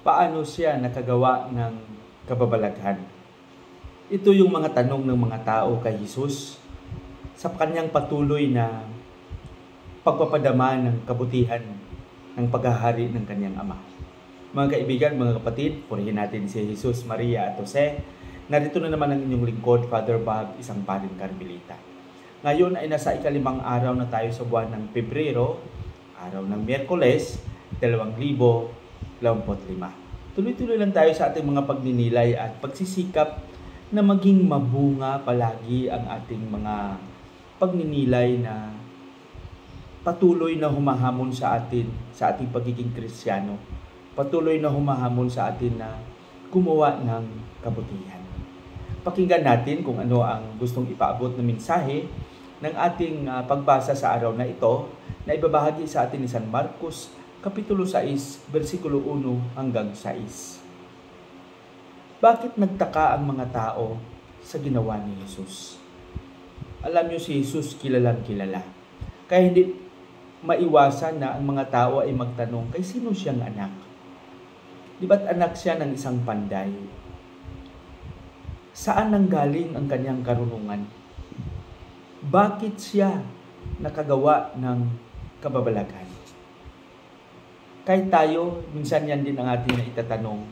Paano siya nakagawa ng kababalaghan? Ito yung mga tanong ng mga tao kay Jesus sa kanyang patuloy na pagpapadama ng kabutihan ng paghahari ng kanyang Ama. Mga kaibigan, mga kapatid, purihin natin si Jesus, Maria at Jose. Narito na naman ang inyong lingkod, Father Bob, isang paring Karmelita. Ngayon ay nasa ika-5 araw na tayo sa buwan ng Pebrero, araw ng Miyerkules, 2025. Tuloy-tuloy lang tayo sa ating mga pagninilay at pagsisikap na maging mabunga palagi ang ating mga pagninilay na patuloy na humahamon sa atin, sa ating pagiging Kristiyano. Patuloy na humahamon sa atin na gumawa ng kabutihan. Pakinggan natin kung ano ang gustong ipaabot na mensahe ng ating pagbasa sa araw na ito na ibabahagi sa atin ni San Marcos, Kapitulo 6, versikulo 1 hanggang 6. Bakit nagtaka ang mga tao sa ginawa ni Jesus? Alam niyo si Jesus kilalang kilala. Kaya hindi maiwasan na ang mga tao ay magtanong, kay sino siyang anak? Di ba't anak siya ng isang panday? Saan nanggaling ang kanyang karunungan? Bakit siya nakagawa ng kababalaghan? Kahit tayo, minsan yan din ang ating na itatanong.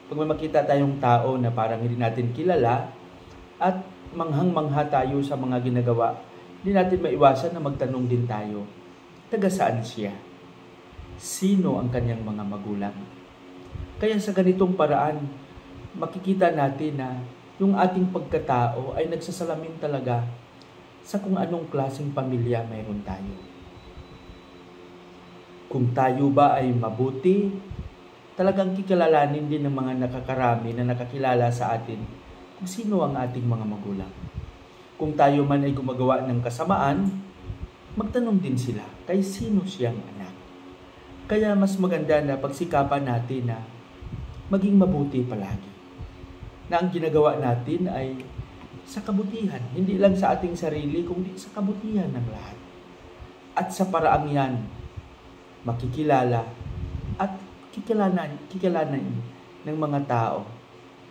Pag may makita tayong tao na parang hindi natin kilala at manghang-mangha tayo sa mga ginagawa, hindi natin maiwasan na magtanong din tayo, taga saan siya? Sino ang kanyang mga magulang? Kaya sa ganitong paraan, makikita natin na yung ating pagkatao ay nagsasalamin talaga sa kung anong klaseng pamilya mayroon tayo. Kung tayo ba ay mabuti, talagang kikilalanin din ng mga nakakarami na nakakilala sa atin kung sino ang ating mga magulang. Kung tayo man ay gumagawa ng kasamaan, magtanong din sila, kay sino siyang anak? Kaya mas maganda na pagsikapan natin na maging mabuti palagi. Na ang ginagawa natin ay sa kabutihan, hindi lang sa ating sarili, kundi sa kabutihan ng lahat. At sa paraang yan, makikilala at kikilalanin ng mga tao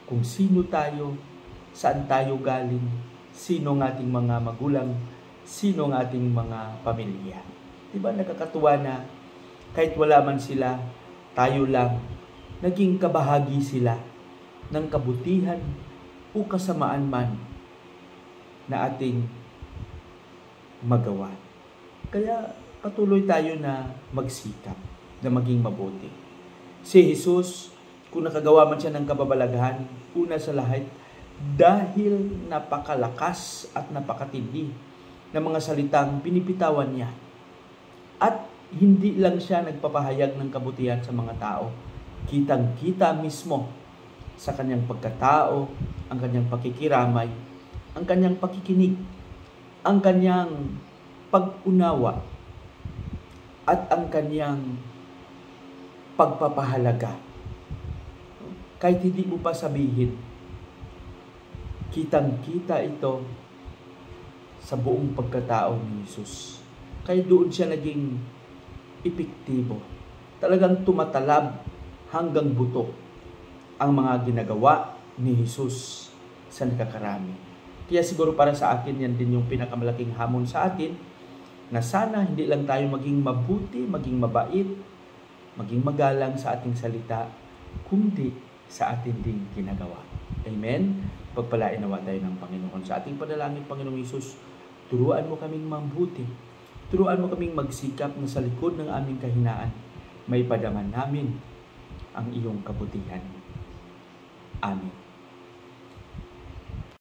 kung sino tayo, saan tayo galing, sino ang ating mga magulang, sino ang ating mga pamilya. Diba nakakatuwa na kahit wala man sila, tayo lang, naging kabahagi sila ng kabutihan o kasamaan man na ating magawa. Kaya patuloy tayo na magsikap, na maging mabuti. Si Jesus, kung nakagawa man siya ng kababalaghan, una sa lahat, dahil napakalakas at napakatindi ng mga salitang pinipitawan niya. At hindi lang siya nagpapahayag ng kabutihan sa mga tao. Kitang-kita mismo sa kanyang pagkatao, ang kanyang pakikiramay, ang kanyang pakikinig, ang kanyang pag-unawa, at ang kanyang pagpapahalaga. Kahit hindi mo pa sabihin, kitang-kita ito sa buong pagkatao ni Jesus. Kaya doon siya naging epektibo. Talagang tumatalab hanggang buto ang mga ginagawa ni Jesus sa nakakarami. Kaya siguro para sa akin, yan din yung pinakamalaking hamon sa atin, na sana hindi lang tayo maging mabuti, maging mabait, maging magalang sa ating salita, kundi sa ating ding ginagawa. Amen? Pagpalain nawa tayo ng Panginoon. Sa ating panalangin, Panginoong Hesus, turuan mo kaming mabuti. Turuan mo kaming magsikap na sa likod ng aming kahinaan, may padaman namin ang iyong kabutihan. Amen.